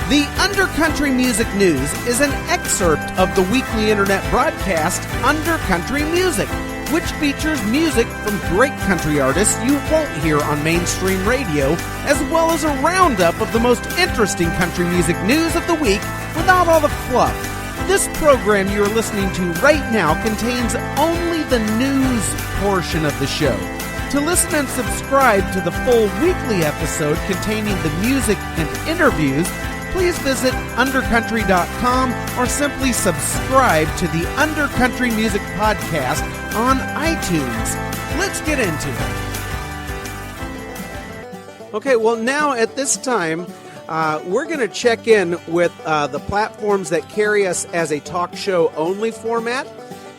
The Undercountry Music News is an excerpt of the weekly internet broadcast Undercountry Music, which features music from great country artists you won't hear on mainstream radio, as well as a roundup of the most interesting country music news of the week without all the fluff. This program you're listening to right now contains only the news portion of the show. To listen and subscribe to the full weekly episode containing the music and interviews, please visit undercountry.com or simply subscribe to the Undercountry Music Podcast on iTunes. Let's get into it. Okay, well, now at this time, we're going to check in with the platforms that carry us as a talk show only format.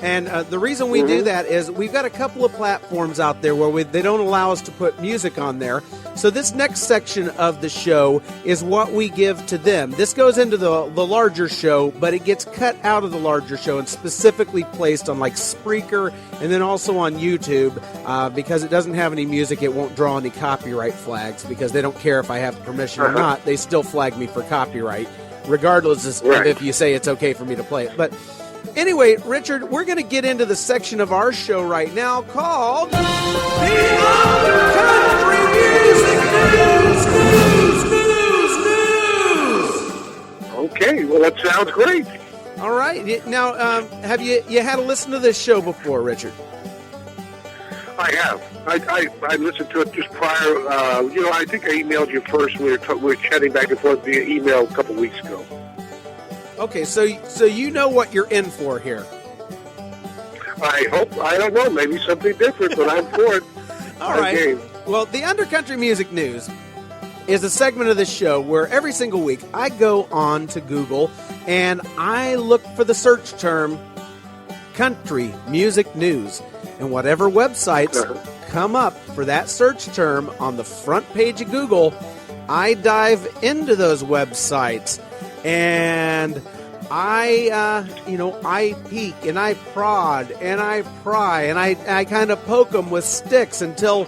And the reason we do that is we've got a couple of platforms out there where they don't allow us to put music on there. So this next section of the show is what we give to them. This goes into the larger show, but it gets cut out of the larger show and specifically placed on like Spreaker and then also on YouTube. Because it doesn't have any music, it won't draw any copyright flags because they don't care if I have permission or not. They still flag me for copyright, regardless of if you say it's okay for me to play it. But anyway, Richard, we're going to get into the section of our show right now called The Undercountry Music News! Okay, well, that sounds great. All right. Now, have you had to listen to this show before, Richard? I have. I listened to it just prior. I think I emailed you first. We were chatting back and forth via email a couple weeks ago. Okay, so you know what you're in for here. I don't know, maybe something different, but I'm for it. All right. Game. Well, the Undercountry Music News is a segment of this show where every single week I go on to Google and I look for the search term country music news. And whatever websites come up for that search term on the front page of Google, I dive into those websites. And I peek and I prod and I pry and I kind of poke them with sticks until,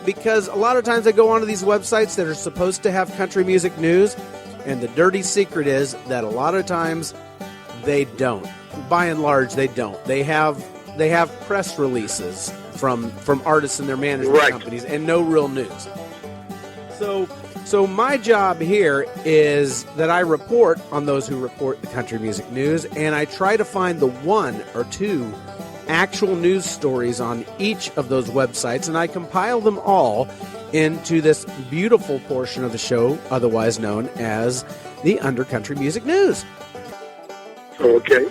because a lot of times I go onto these websites that are supposed to have country music news, and the dirty secret is that a lot of times they don't. By and large, they don't. They have press releases from artists and their management companies and no real news. So my job here is that I report on those who report the country music news, and I try to find the one or two actual news stories on each of those websites, and I compile them all into this beautiful portion of the show, otherwise known as the Undercountry Music News. Okay.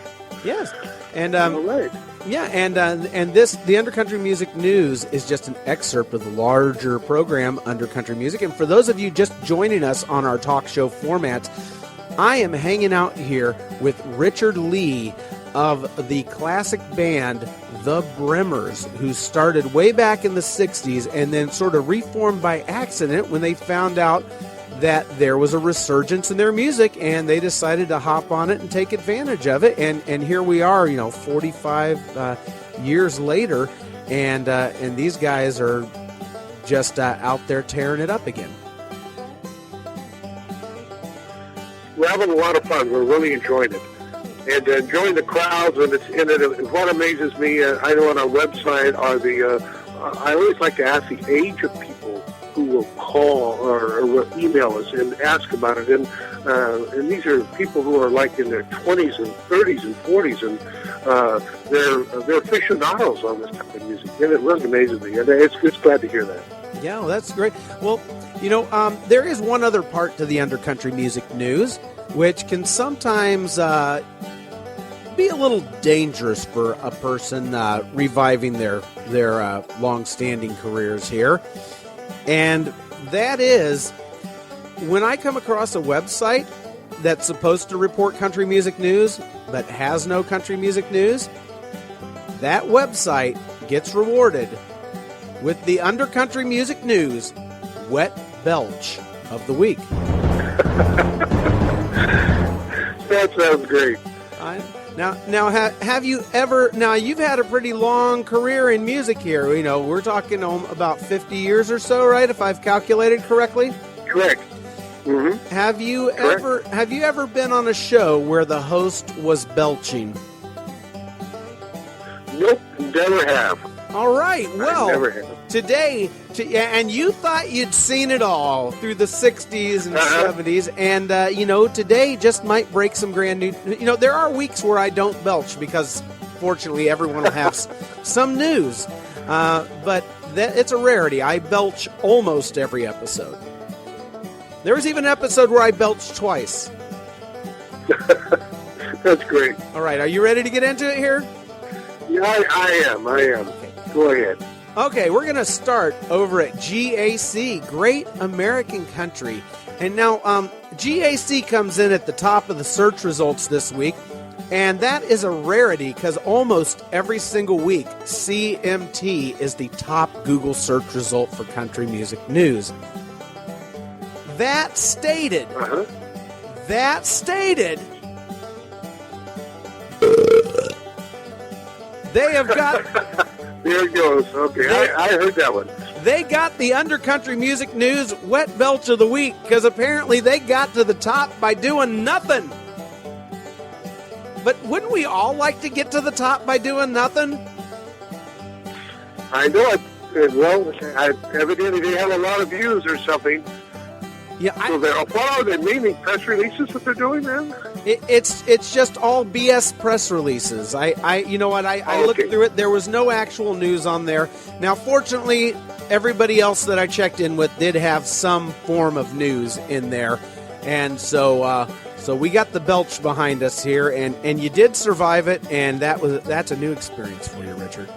Yes. And all right. Yeah, and the Undercountry Music News is just an excerpt of the larger program, Undercountry Music. And for those of you just joining us on our talk show format, I am hanging out here with Richard Lee of the classic band The BRYMERS, who started way back in the 60s and then sort of reformed by accident when they found out that there was a resurgence in their music, and they decided to hop on it and take advantage of it. And here we are, 45 years later, and these guys are just out there tearing it up again. We're having a lot of fun. We're really enjoying it. And enjoying the crowds, and what amazes me, I know on our website are I always like to ask the age of people who will call or will email us and ask about it. And these are people who are like in their 20s and 30s and 40s, and they're aficionados on this type of music. And it really amazes me. And it's glad to hear that. Yeah, well, that's great. Well, there is one other part to the Undercountry Music News, which can sometimes be a little dangerous for a person reviving their long-standing careers here. And that is, when I come across a website that's supposed to report country music news but has no country music news, that website gets rewarded with the Undercountry Music News Wet Belch of the Week. That sounds great. Now, have you ever... Now, you've had a pretty long career in music here. We're talking about 50 years or so, right, if I've calculated correctly? Correct. Mm-hmm. Have you ever been on a show where the host was belching? Nope, never have. All right. Well, I never have. Today, and you thought you'd seen it all through the 60s and 70s, and, today just might break some grand new... there are weeks where I don't belch because, fortunately, everyone will have some news. But it's a rarity. I belch almost every episode. There was even an episode where I belched twice. That's great. All right, are you ready to get into it here? Yeah, I am. Okay. Go ahead. Okay, we're going to start over at GAC, Great American Country. And now, GAC comes in at the top of the search results this week, and that is a rarity because almost every single week, CMT is the top Google search result for country music news. That stated, they have got... There it goes. Okay, I heard that one. They got the Undercountry Music News Wet Belch of the Week because apparently they got to the top by doing nothing. But wouldn't we all like to get to the top by doing nothing? I know it. Well, evidently they have a lot of views or something. Yeah, what are they, mainly press releases that they're doing then? It's just all BS press releases. I looked through it. There was no actual news on there. Now, fortunately, everybody else that I checked in with did have some form of news in there, and so we got the belch behind us here, and you did survive it, and that's a new experience for you, Richard.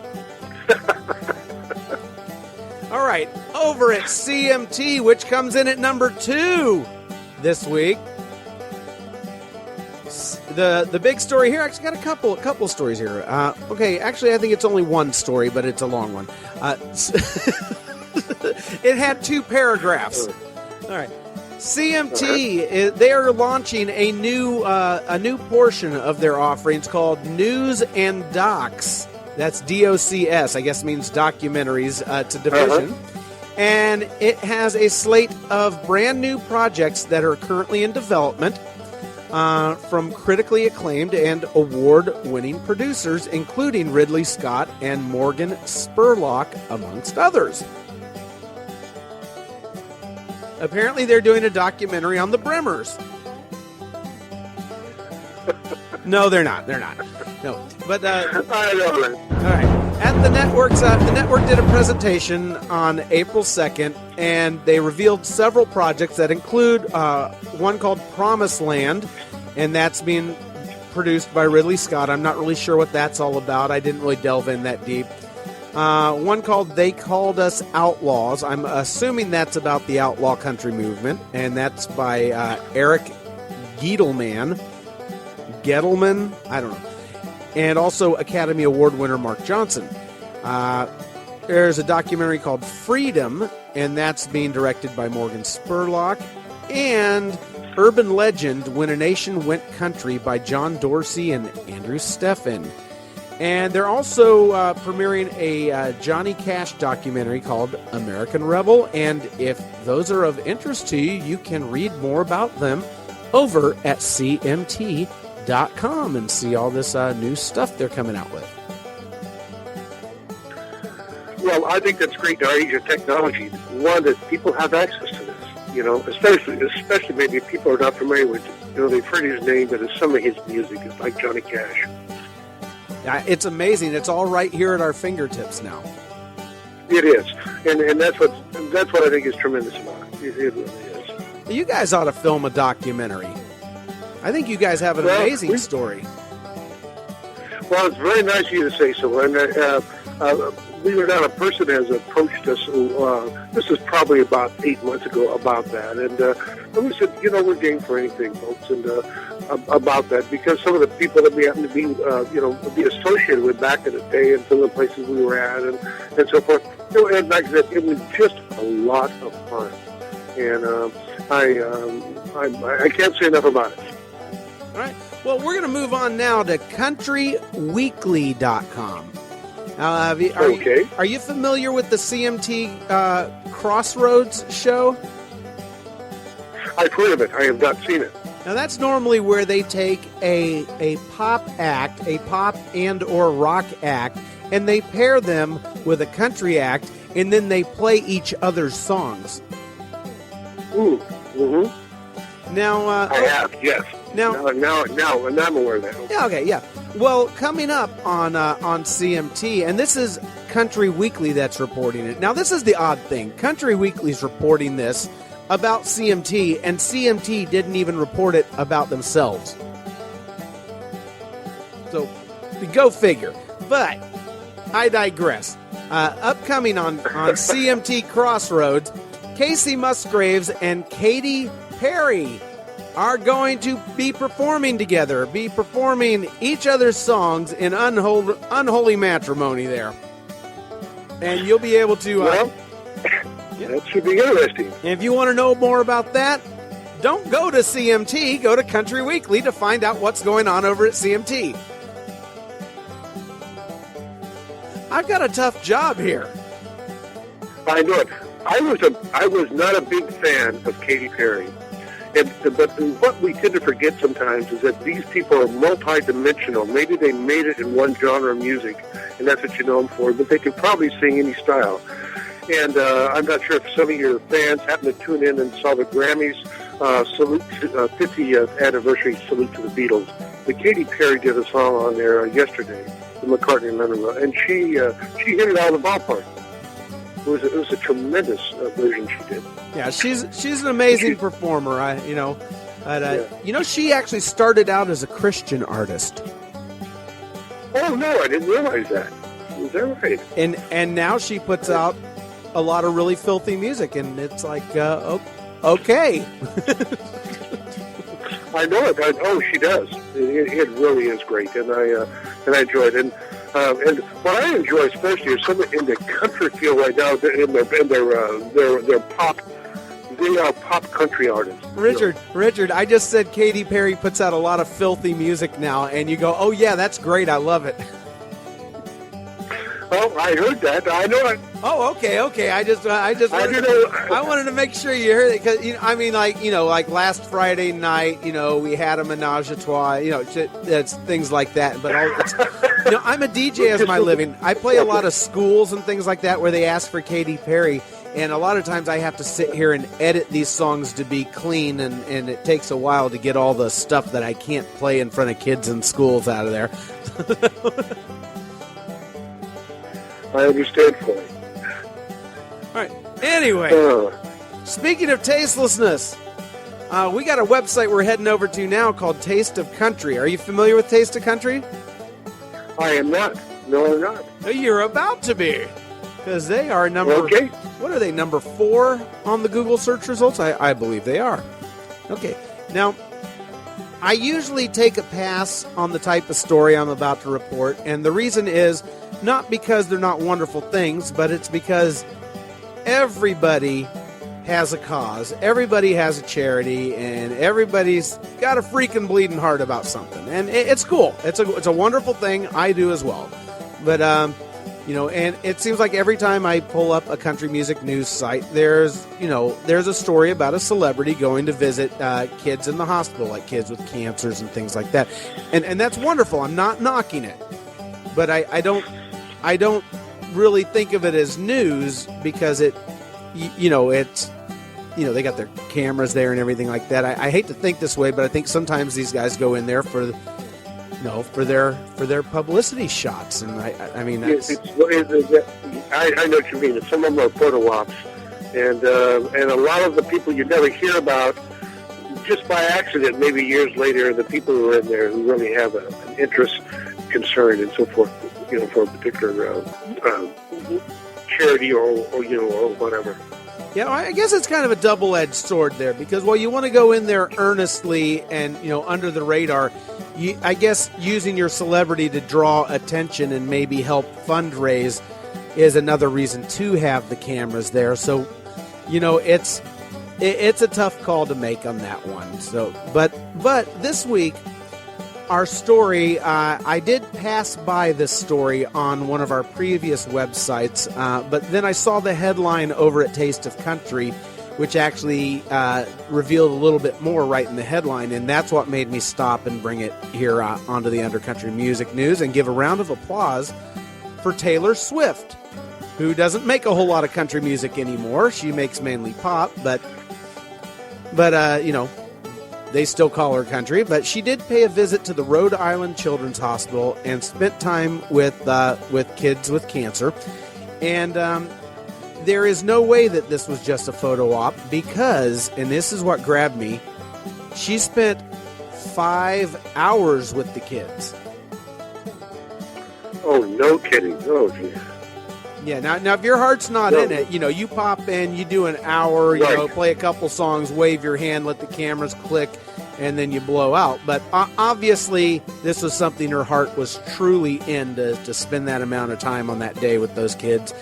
All right, over at CMT, which comes in at number 2 this week. The big story here, actually got a couple stories here. Okay, actually I think it's only one story, but it's a long one. It had 2 paragraphs. All right. CMT, they are launching a new portion of their offerings called News and Docs. That's DOCS, I guess means documentaries to division. And it has a slate of brand new projects that are currently in development from critically acclaimed and award-winning producers, including Ridley Scott and Morgan Spurlock, amongst others. Apparently they're doing a documentary on the BRYMERS. No, they're not. No, but I know that. All right. At the network did a presentation on April 2nd, and they revealed several projects that include one called Promised Land, and that's being produced by Ridley Scott. I'm not really sure what that's all about. I didn't really delve in that deep. One called They Called Us Outlaws. I'm assuming that's about the outlaw country movement, and that's by Eric geadelman, I don't know. And also Academy Award winner Mark Johnson. There's a documentary called Freedom, and that's being directed by Morgan Spurlock. And Urban Legend, When a Nation Went Country by John Dorsey and Andrew Steffen. And they're also premiering a Johnny Cash documentary called American Rebel. And if those are of interest to you, you can read more about them over at CMT.com and see all this new stuff they're coming out with. Well, I think that's great in our age of technology. One, that people have access to this, especially maybe if people are not familiar with, they've heard his name, but it's some of his music is like Johnny Cash. It's amazing. It's all right here at our fingertips now. It is, and that's what I think is tremendous about it. It really is. You guys ought to film a documentary. I think you guys have an amazing story. Well, it's very nice of you to say so. And believe it or not, a person has approached us. This is probably about 8 months ago about that, and we said, we're game for anything, folks, and about that, because some of the people that we happen to be, be associated with back in the day, and some of the places we were at, and so forth. And like I said, it was just a lot of fun, and I can't say enough about it. All right. Well, we're going to move on now to countryweekly.com. Are you familiar with the CMT Crossroads show? I've heard of it. I have not seen it. Now, that's normally where they take a pop act, a pop and or rock act, and they pair them with a country act, and then they play each other's songs. Ooh. Mm-hmm. Now, I have, yes. Now I'm aware of that. Yeah, okay, yeah. Well, coming up on CMT, and this is Country Weekly that's reporting it. Now, this is the odd thing. Country Weekly's reporting this about CMT, and CMT didn't even report it about themselves. So, go figure. But I digress. Upcoming on CMT Crossroads, Kacey Musgraves and Katy Perry are going to be performing together, be performing each other's songs in unholy matrimony there. And you'll be able to... Well, that should be interesting. And if you want to know more about that, don't go to CMT, go to Country Weekly to find out what's going on over at CMT. I've got a tough job here. I know it. I was not a big fan of Katy Perry. But what we tend to forget sometimes is that these people are multi-dimensional. Maybe they made it in one genre of music, and that's what you know them for, but they could probably sing any style. And I'm not sure if some of your fans happened to tune in and saw the Grammys 50th anniversary salute to the Beatles. But Katy Perry did a song on there yesterday, the McCartney and Lennon, and she hit it out of the ballpark. It was a tremendous version she did. Yeah, she's an amazing performer. She actually started out as a Christian artist. Oh no, I didn't realize that. Is that right? And now she puts out a lot of really filthy music, and it's like, okay. I know it. She does. It really is great, and I enjoy it. And what I enjoy especially is some in the country field right now. They're pop. They are pop country artists. Richard, I just said Katy Perry puts out a lot of filthy music now, and you go, oh yeah, that's great. I love it. Oh, I heard that. I know it. Oh, okay. I wanted to make sure you heard it because like last Friday night, we had a menage a trois. It's things like that. But I'm a DJ as my living. I play a lot of schools and things like that where they ask for Katy Perry, and a lot of times I have to sit here and edit these songs to be clean, and it takes a while to get all the stuff that I can't play in front of kids in schools out of there. I understand fully. All right. Anyway, speaking of tastelessness, we got a website we're heading over to now called Taste of Country. Are you familiar with Taste of Country? I am not. No, I'm not. You're about to be, because they are what are they, number 4 on the Google search results? I believe they are. Okay. Now, I usually take a pass on the type of story I'm about to report, and the reason is not because they're not wonderful things, but it's because everybody has a cause, everybody has a charity, and everybody's got a freaking bleeding heart about something, and it's cool. It's a wonderful thing. I do as well, but and it seems like every time I pull up a country music news site, there's a story about a celebrity going to visit kids in the hospital, like kids with cancers and things like that, and that's wonderful. I'm not knocking it, but I don't really think of it as news because it's they got their cameras there and everything like that. I hate to think this way, but I think sometimes these guys go in there for their publicity shots, and I mean that's... I know what you mean. Some of them are photo ops, and a lot of the people you never hear about just by accident. Maybe years later, the people who are in there who really have an interest, concern, and so forth, for a particular charity or whatever. Yeah, I guess it's kind of a double-edged sword there, because you want to go in there earnestly and under the radar. I guess using your celebrity to draw attention and maybe help fundraise is another reason to have the cameras there. So, it's a tough call to make on that one. So, but this week, our story, I did pass by this story on one of our previous websites, but then I saw the headline over at Taste of Country which actually revealed a little bit more right in the headline, and that's what made me stop and bring it here onto the Undercountry Music News and give a round of applause for Taylor Swift, who doesn't make a whole lot of country music anymore. She makes mainly pop, but you know, they still call her country. But she did pay a visit to the Rhode Island Children's Hospital and spent time with kids with cancer. And there is no way that this was just a photo op because, and this is what grabbed me, she spent 5 hours with the kids. Oh, no kidding. Oh, geez. Yeah, now if your heart's not in it, you know, you pop in, you do an hour, you know, play a couple songs, wave your hand, let the cameras click, and then you blow out. But obviously, this was something her heart was truly in to spend that amount of time on that day with those kids.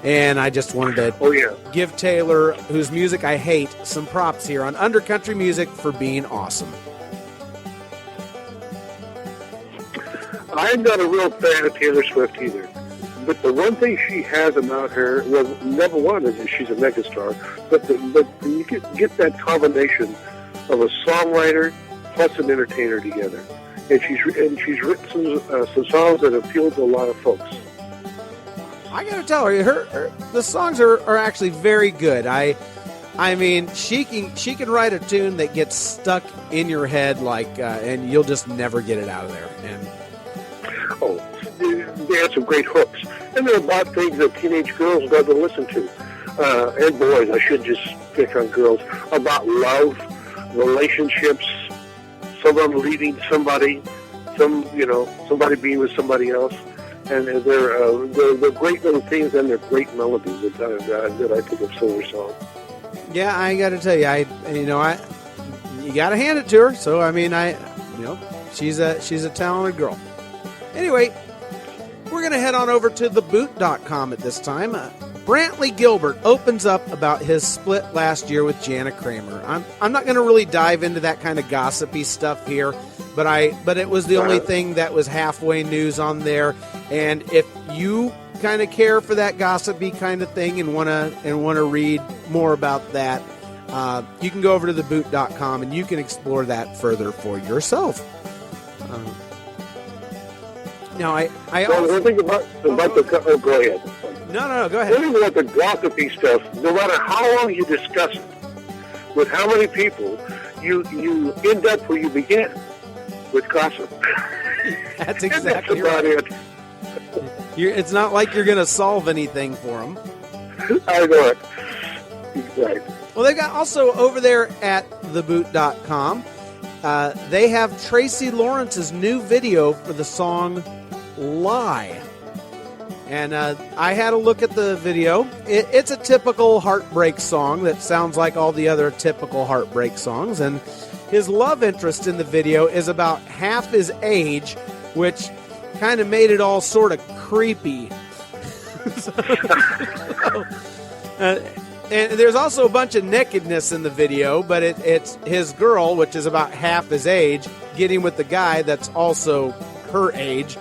And I just wanted to give Taylor, whose music I hate, some props here on Undercountry Music for being awesome. I'm not a real fan of Taylor Swift either. But the one thing she has about her, well, number one is that she's a megastar, but you get that combination of a songwriter plus an entertainer together. And she's written some songs that appeal to a lot of folks. I gotta tell her, the songs are actually very good. I mean, she can write a tune that gets stuck in your head and you'll just never get it out of there. And they have some great hooks, and they're about things that teenage girls love to listen to, and boys. I should just pick on girls, about love, relationships, someone leaving somebody, somebody being with somebody else, and they're great little things, and they're great melodies that I think of Silver Song. Yeah, I got to tell you, you got to hand it to her. So I mean, she's a talented girl. Anyway, we're going to head on over to theboot.com at this time. Brantley Gilbert opens up about his split last year with Jana Kramer. I'm not going to really dive into that kind of gossipy stuff here, but it was the only thing that was halfway news on there. And if you kind of care for that gossipy kind of thing and want to read more about that, you can go over to theboot.com and you can explore that further for yourself. Now, I also... One thing about the... Oh, go ahead. No, go ahead. One thing about the gossipy stuff, no matter how long you discuss it, with how many people, you end up where you began, with gossip. That's exactly right. It. It's not like you're going to solve anything for them. I know it. Right. Well, they got also over there at theboot.com, they have Tracy Lawrence's new video for the song Lie. And I had a look at the video. It's a typical heartbreak song that sounds like all the other typical heartbreak songs. And his love interest in the video is about half his age, which kind of made it all sort of creepy. And there's also a bunch of nakedness in the video, but it's his girl, which is about half his age, getting with the guy that's also her age.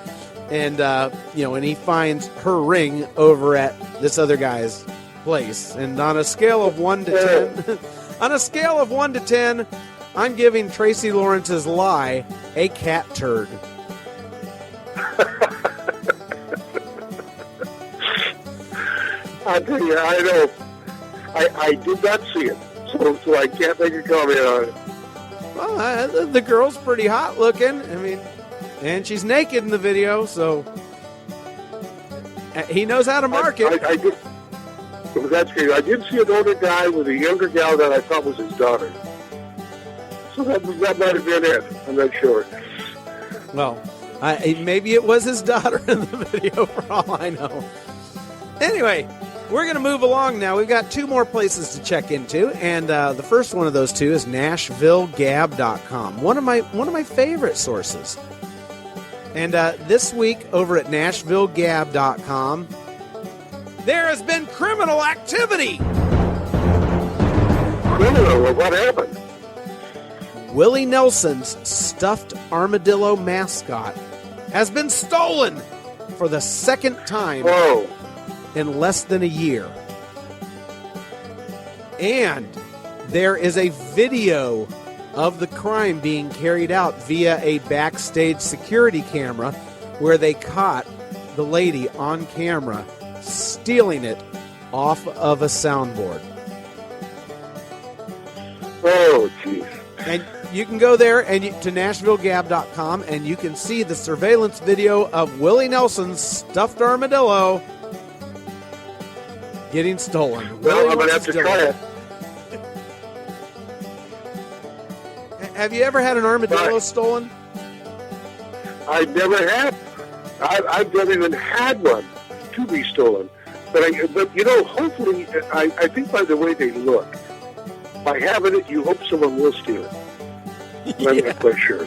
And, and he finds her ring over at this other guy's place. And on a scale of 1 to 10, I'm giving Tracy Lawrence's Lie a cat turd. I tell you, I know. I did not see it, so I can't make a comment on it. Well, the girl's pretty hot looking. I mean, and she's naked in the video, so he knows how to market. That's good. I did see an older guy with a younger gal that I thought was his daughter. So that might have been it. I'm not sure. Well, maybe it was his daughter in the video, for all I know. Anyway, we're going to move along now. We've got 2 more places to check into, and the first one of those 2 is nashvillegab.com, one of my favorite sources. And this week over at nashvillegab.com, there has been criminal activity. Criminal? What happened? Willie Nelson's stuffed armadillo mascot has been stolen for the second time. Whoa. In less than a year. And there is a video of the crime being carried out via a backstage security camera where they caught the lady on camera stealing it off of a soundboard. Oh, jeez. And you can go there and to nashvillegab.com and you can see the surveillance video of Willie Nelson's stuffed armadillo getting stolen. Well, I'm going to have to try it. Have you ever had an armadillo stolen? I never have. I've never even had one to be stolen. But you know, hopefully, I think by the way they look, by having it, you hope someone will steal it. I'm not quite sure.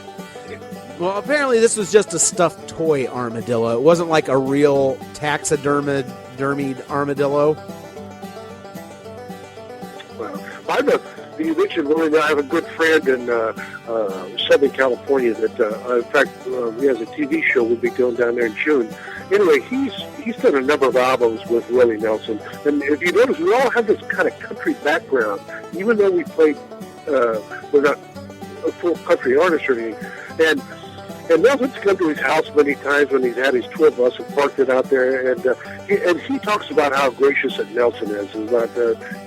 Well, apparently this was just a stuffed toy armadillo. It wasn't like a real taxidermied armadillo. Well, you mentioned Willie. I have a good friend in Southern California that, in fact, he has a TV show. We'll be going down there in June. Anyway, he's done a number of albums with Willie Nelson. And if you notice, we all have this kind of country background, even though we played, we're not a full country artist or anything. And Nelson's come to his house many times when he's had his tour bus and parked it out there. And he talks about how gracious that Nelson is.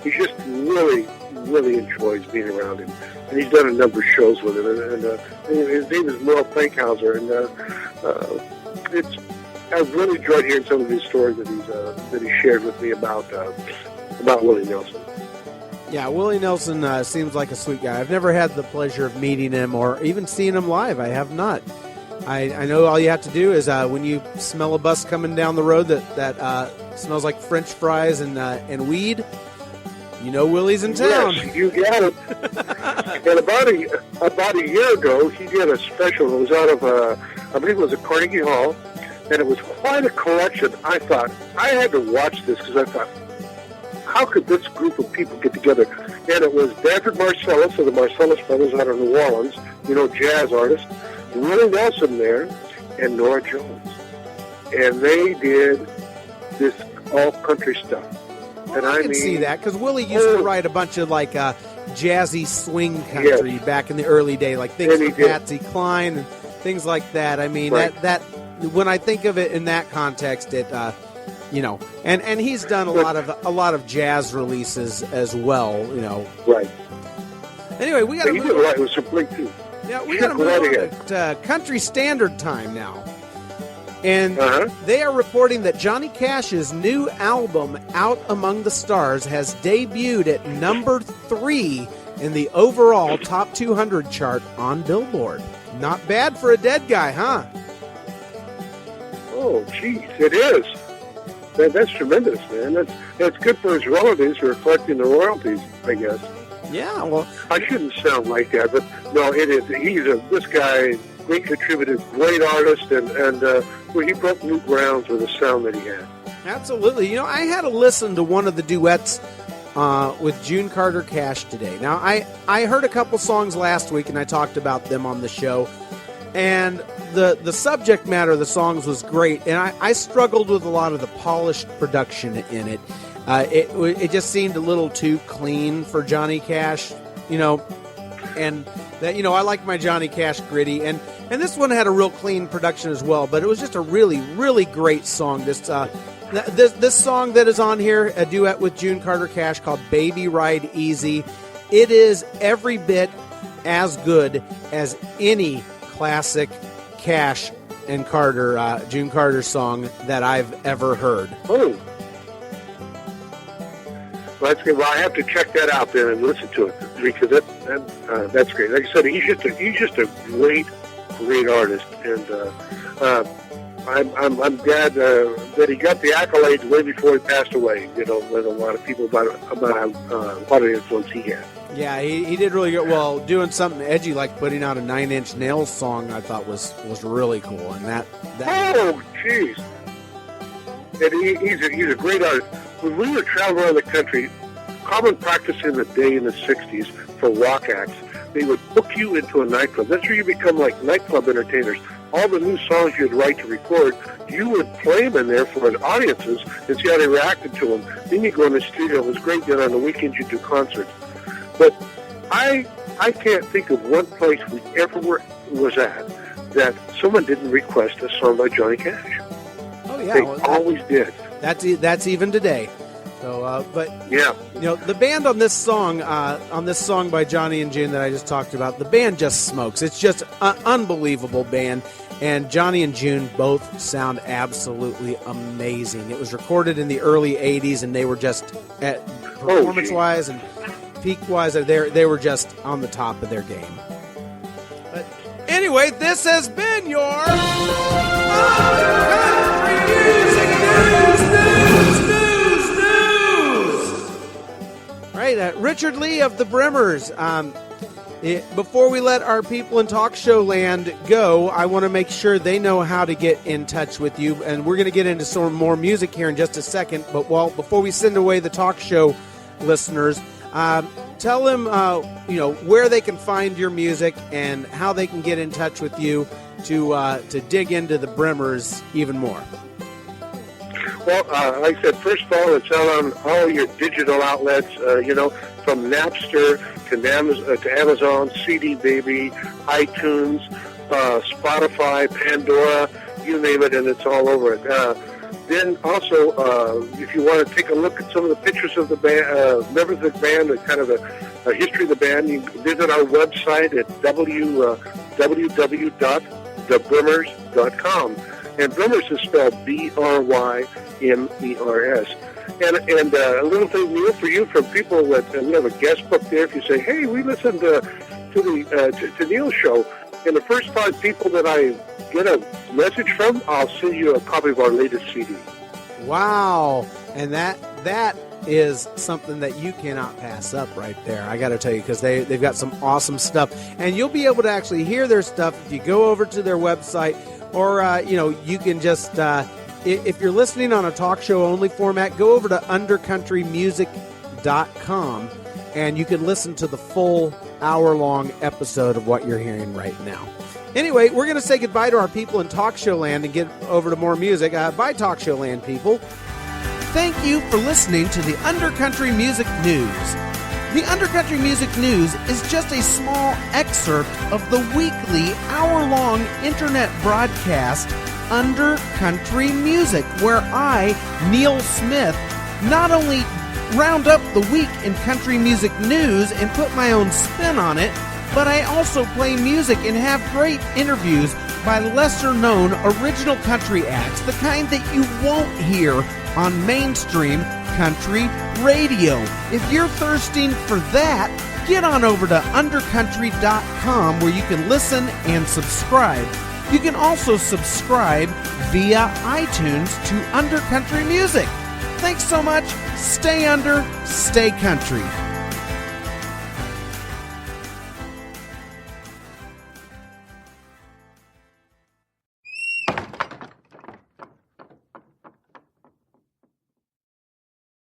He just really enjoys being around him. And he's done a number of shows with him. And his name is Merle Fankhauser. And I've really enjoyed hearing some of his stories that he shared with me about Willie Nelson. Yeah, Willie Nelson seems like a sweet guy. I've never had the pleasure of meeting him or even seeing him live. I have not. I know all you have to do is when you smell a bus coming down the road that smells like French fries and weed, you know Willie's in town. Yes, you got it. And about a year ago, he did a special. It was out of, I believe it was at Carnegie Hall, and it was quite a collection. I thought, I had to watch this because I thought, how could this group of people get together? And it was Branford Marsalis of the Marsalis Brothers out of New Orleans, jazz artist, Willie Nelson there, and Nora Jones. And they did this all country stuff. Well, I can see that, because Willie used to write a bunch of, jazzy swing country back in the early day, like things from Patsy Cline and things like that. I mean, right. that when I think of it in that context, it, and he's done a lot of jazz releases as well, Right. Anyway, we got to move on. Right with some Blink too. Yeah, we got to move on to Country Standard Time now. And they are reporting that Johnny Cash's new album, Out Among the Stars, has debuted at number 3 in the overall Top 200 chart on Billboard. Not bad for a dead guy, huh? Oh, geez, it is. That's tremendous, man. That's good for his relatives who are collecting the royalties, I guess. Yeah, well, I shouldn't sound like that, but no, it is. This guy, great contributor, great artist, and he broke new grounds with the sound that he had. Absolutely. I had to listen to one of the duets with June Carter Cash today. Now, I heard a couple songs last week, and I talked about them on the show. And the subject matter of the songs was great, and I struggled with a lot of the polished production in it. It just seemed a little too clean for Johnny Cash, and that I like my Johnny Cash gritty, and this one had a real clean production as well. But it was just a really, really great song. This song that is on here, a duet with June Carter Cash called "Baby Ride Easy." It is every bit as good as any classic Cash and Carter, June Carter song that I've ever heard. Oh. Well, that's good. Well, I have to check that out then and listen to it, because that's great. Like I said, he's just a great artist, and I'm glad that he got the accolades way before he passed away. With a lot of people about what an influence he had. Yeah, he did really good. Well, doing something edgy like putting out a 9 Inch Nails song, I thought was really cool. And that oh, jeez. And he's a great artist. When we were traveling around the country, common practice in the day in the 60s for rock acts, they would book you into a nightclub. That's where you become like nightclub entertainers. All the new songs you'd write to record, you would play them in there for audiences and see how they reacted to them. Then you go in the studio. It was great. Then on the weekends you do concerts. But I can't think of one place we ever was at that someone didn't request a song by Johnny Cash. Oh yeah, They always did. That's even today. So, but Yeah. you know, the band on this song by Johnny and June that I just talked about, the band just smokes. It's just an unbelievable band, and Johnny and June both sound absolutely amazing. It was recorded in the early '80s, and they were just at performance-wise and peak-wise, they were just on the top of their game. But anyway, this has been your Country Music News. Right, Richard Lee of the BRYMERS. Before we let our people in talk show land go, I want to make sure they know how to get in touch with you, and we're going to get into some more music here in just a second. But before we send away the talk show listeners, tell them where they can find your music and how they can get in touch with you to dig into the BRYMERS even more. Well, like I said, first of all, it's out on all your digital outlets, from Napster to Amazon, CD Baby, iTunes, Spotify, Pandora, you name it, and it's all over it. Then also, if you want to take a look at some of the pictures of the band, members of the band, and kind of a history of the band, you can visit our website at www.thebrymers.com. And BRYMERS is spelled BRYMERS. And a little thing new for you from people that we have a guest book there. If you say, hey, we listened to Neil's show, and the first 5 people that I get a message from, I'll send you a copy of our latest CD. Wow. And that is something that you cannot pass up right there, I got to tell you, because they've got some awesome stuff. And you'll be able to actually hear their stuff if you go over to their website, or, you can just, if you're listening on a talk show only format, go over to undercountrymusic.com and you can listen to the full hour-long episode of what you're hearing right now. Anyway, we're going to say goodbye to our people in talk show land and get over to more music. Bye, talk show land people. Thank you for listening to the Undercountry Music News. The Undercountry Music News is just a small excerpt of the weekly hour-long internet broadcast Undercountry Music, where I, Neil Smith, not only round up the week in country music news and put my own spin on it, but I also play music and have great interviews by lesser-known original country acts, the kind that you won't hear on mainstream country radio. If you're thirsting for that, get on over to undercountry.com where you can listen and subscribe. You can also subscribe via iTunes to Undercountry Music. Thanks so much. Stay under, stay country.